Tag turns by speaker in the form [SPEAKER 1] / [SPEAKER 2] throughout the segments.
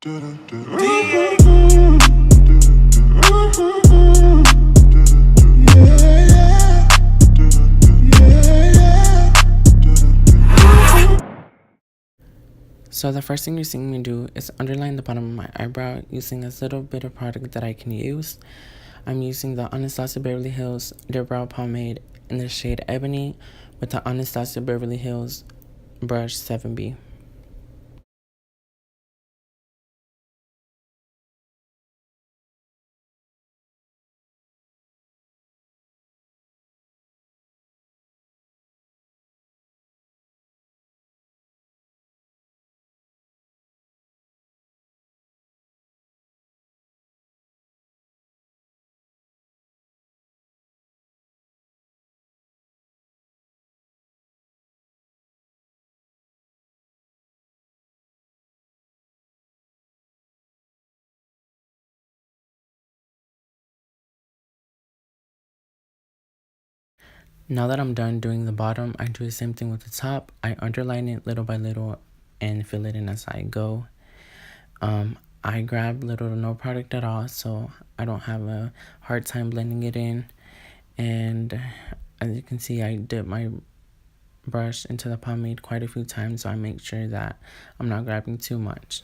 [SPEAKER 1] So the first thing you're seeing me do is underline the bottom of my eyebrow using a little bit of product that I can use. I'm using the Anastasia Beverly Hills Diobrow pomade in the shade Ebony with the Anastasia Beverly Hills brush 7B. Now that I'm done doing the bottom, I do the same thing with the top. I underline it little by little and fill it in as I go. I grab little to no product at all, so I don't have a hard time blending it in. And as you can see, I dip my brush into the pomade quite a few times, so I make sure that I'm not grabbing too much.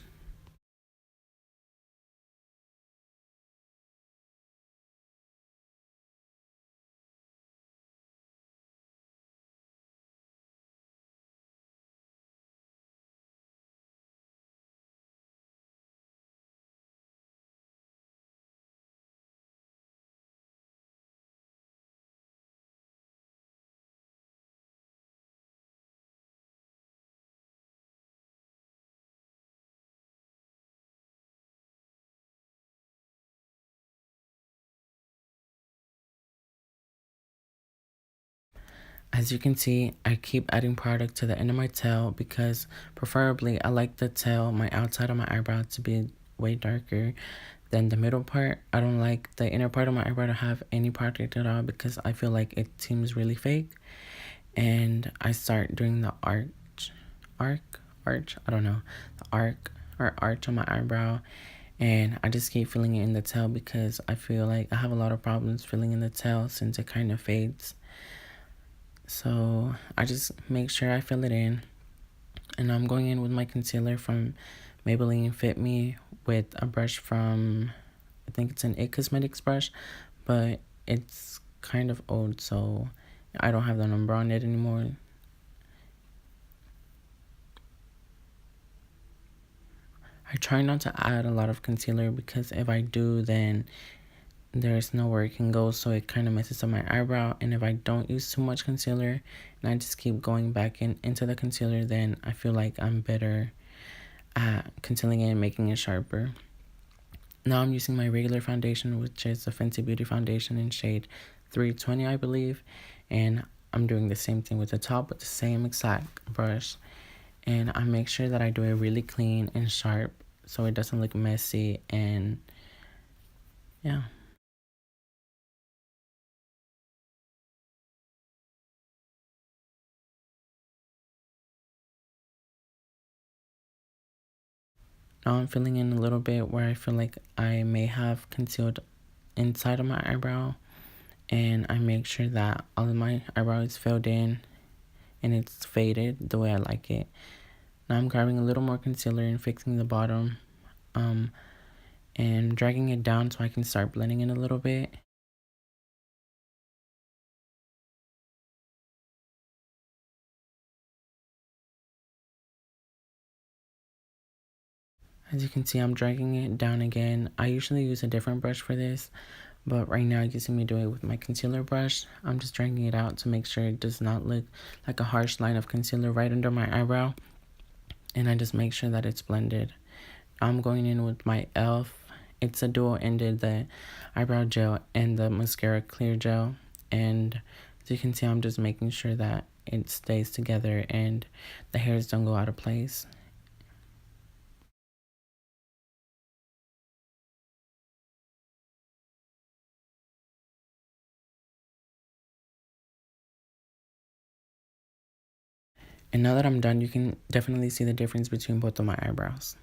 [SPEAKER 1] As you can see, I keep adding product to the end of my tail because preferably I like the tail, my outside of my eyebrow, to be way darker than the middle part. I don't like the inner part of my eyebrow to have any product at all because I feel like it seems really fake. And I start doing the arch, I don't know, the arch on my eyebrow. And I just keep filling it in the tail because I feel like I have a lot of problems filling in the tail since it kind of fades. So I just make sure I fill it in. And I'm going in with my concealer from Maybelline Fit Me with a brush from, I think it's an It Cosmetics brush, but it's kind of old, so I don't have the number on it anymore. I try not to add a lot of concealer because if I do, then there's nowhere it can go, so it kind of messes up my eyebrow. And if I don't use too much concealer and I just keep going back into the concealer, then I feel like I'm better at concealing it and making it sharper. Now I'm using my regular foundation, which is the Fenty Beauty Foundation in shade 320, I believe. And I'm doing the same thing with the top with the same exact brush. And I make sure that I do it really clean and sharp so it doesn't look messy. And yeah. Now I'm filling in a little bit where I feel like I may have concealed inside of my eyebrow. And I make sure that all of my eyebrow is filled in and it's faded the way I like it. Now I'm grabbing a little more concealer and fixing the bottom and dragging it down so I can start blending in a little bit. As you can see, I'm dragging it down again. I usually use a different brush for this, but right now you see me do it with my concealer brush. I'm just dragging it out to make sure it does not look like a harsh line of concealer right under my eyebrow. And I just make sure that it's blended. I'm going in with my e.l.f. It's a dual-ended, the eyebrow gel and the mascara clear gel. And as you can see, I'm just making sure that it stays together and the hairs don't go out of place. And now that I'm done, you can definitely see the difference between both of my eyebrows.